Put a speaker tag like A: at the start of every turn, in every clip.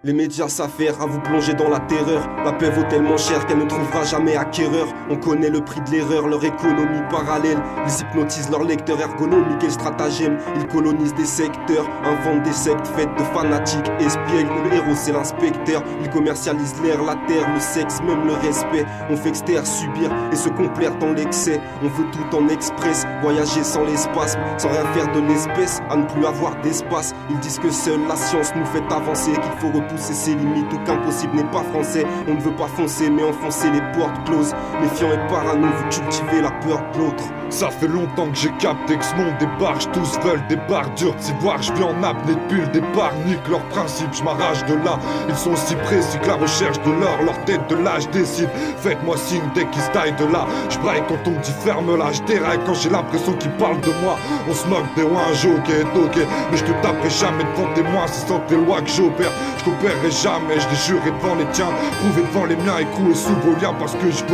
A: Les médias s'affairent à vous plonger dans la terreur. La paix vaut tellement cher qu'elle ne trouvera jamais acquéreur. On connaît le prix de l'erreur, leur économie parallèle. Ils hypnotisent leurs lecteurs ergonomiques et stratagèmes. Ils colonisent des secteurs, inventent des sectes faites de fanatiques espiègles. Le héros c'est l'inspecteur. Ils commercialisent l'air, la terre, le sexe, même le respect. On fait externe, subir et se complaire dans l'excès. On veut tout en express, voyager sans l'espace, sans rien faire de l'espèce, à ne plus avoir d'espace. Ils disent que seule la science nous fait avancer, qu'il faut repousser ses limites ou qu'impossible n'est pas français. On ne veut pas foncer mais enfoncer les portes closes. Méfiant et parano, vous cultivez la peur de l'autre.
B: Ça fait longtemps que j'ai capté que ce monde débarque, tous veulent des barres dures de voir, je vis en apnée depuis le départ, nique leurs principes, je m'arrache de là. Ils sont si précis que la recherche de l'or, leur tête de là, je décide. Faites-moi signe dès qu'ils se taillent de là. Je braille quand on me dit ferme là, je déraille quand j'ai l'impression qu'ils parlent de moi. On se moque des ouins, ok, mais je te taperai jamais devant tes mois, c'est sans tes lois que j'opère. Je coopérerai jamais, je les jurerai devant les tiens, prouver devant les miens, écrouer sous vos liens parce que je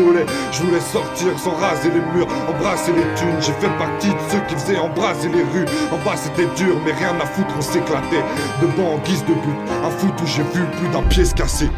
B: voulais sortir sans raser les murs, embrasser les thunes. J'ai fait partie de ceux qui faisaient embrasser les rues. En bas c'était dur mais rien à foutre, on s'éclatait. Devant en guise de but, un foot où j'ai vu plus d'un pied se casser.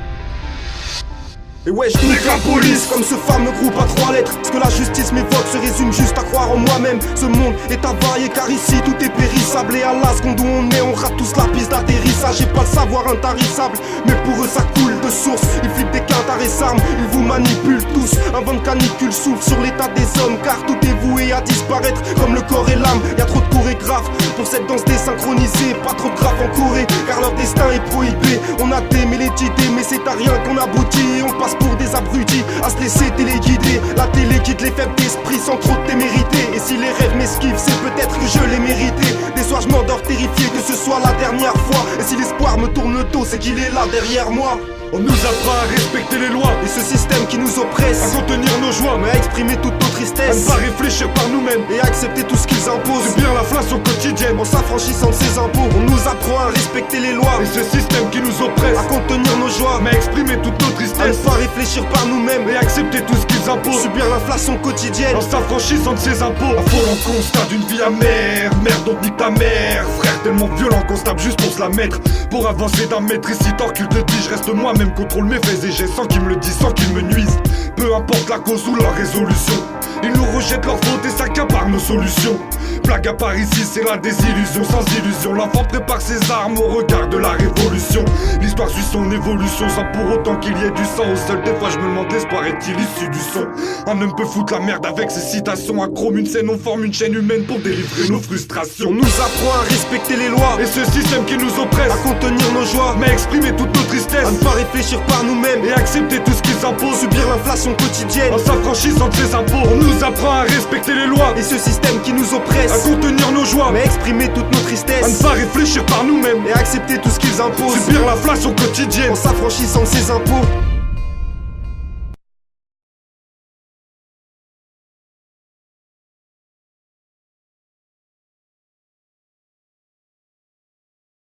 A: Et ouais, je nique la police comme ce fameux groupe à 3 lettres. Ce que la justice m'évoque se résume juste à croire en moi-même. Ce monde est avarié car ici tout est périssable. Et à la seconde où on est, on rate tous la piste d'atterrissage. J'ai pas le savoir intarissable, mais pour eux ça coule de source. Ils flippent des quintes à récem, ils vous manipulent tous. Un vent de canicule souffle sur l'état des hommes, car tout est voué à disparaître comme le corps et l'âme. Y'a trop de chorégraphes pour cette danse désynchronisée. Pas trop de graves en Corée, car leur destin est prohibé. On a des mêlées d'idées, mais c'est à rien qu'on aboutit. On passe pour des abrutis à se laisser téléguider. La télé quitte les faibles d'esprit sans trop de témérité. Et si les rêves m'esquivent, c'est peut-être que je l'ai mérité. Des soirs je m'endors terrifié que ce soit la dernière fois. Et si l'espoir me tourne le dos, c'est qu'il est là derrière moi.
B: On nous apprend à respecter les lois
A: et ce système qui nous oppresse,
B: à contenir nos joies,
A: mais à exprimer toutes nos
B: à
A: tristesses,
B: ne pas réfléchir par nous-mêmes
A: et à accepter tout ce qu'ils imposent,
B: subir l'inflation quotidienne
A: en s'affranchissant de ses impôts. On nous apprend à respecter les lois
B: et ce système qui nous oppresse,
A: à contenir nos joies,
B: mais à exprimer toutes nos
A: à ne
B: tristesses
A: pas réfléchir par nous-mêmes,
B: et accepter tout ce qu'ils imposent,
A: subir l'inflation quotidienne
B: en s'affranchissant de ses impôts. Affolant constat d'une vie amère, merde donc nique ta mère. Frère tellement violent qu'on se tape juste pour se la mettre. Pour avancer d'un mètre ici tant qu'il te dit, je reste moi-même, contrôle mes faits et gestes sans qu'ils me le disent, sans qu'ils me nuisent. Peu importe la cause ou leur résolution, ils nous rejettent leurs fautes et s'accaparent nos solutions. Blague à part ici, c'est la désillusion sans illusion. L'enfant prépare ses armes au regard de la révolution. L'histoire suit son évolution sans pour autant qu'il y ait du sang au sol. Des fois je me demande l'espoir est-il issu du son. Un homme peut foutre la merde avec ses citations. Un chrome, une scène, on forme une chaîne humaine pour délivrer nos frustrations.
A: On nous apprend à respecter les lois
B: et ce système qui nous oppresse,
A: à contenir nos joies,
B: mais à exprimer toutes nos tristesses,
A: à ne pas réfléchir par nous-mêmes
B: et accepter tout ce qu'ils imposent,
A: subir l'inflation quotidienne
B: en s'affranchissant de ses impôts. On nous apprend à respecter les lois
A: et ce système qui nous oppresse,
B: à contenir nos joies,
A: mais exprimer toutes nos
B: à ne
A: tristesses,
B: pas réfléchir par nous-mêmes
A: et accepter tout ce qu'ils imposent,
B: subir l'inflation quotidienne
A: en s'affranchissant de ses impôts.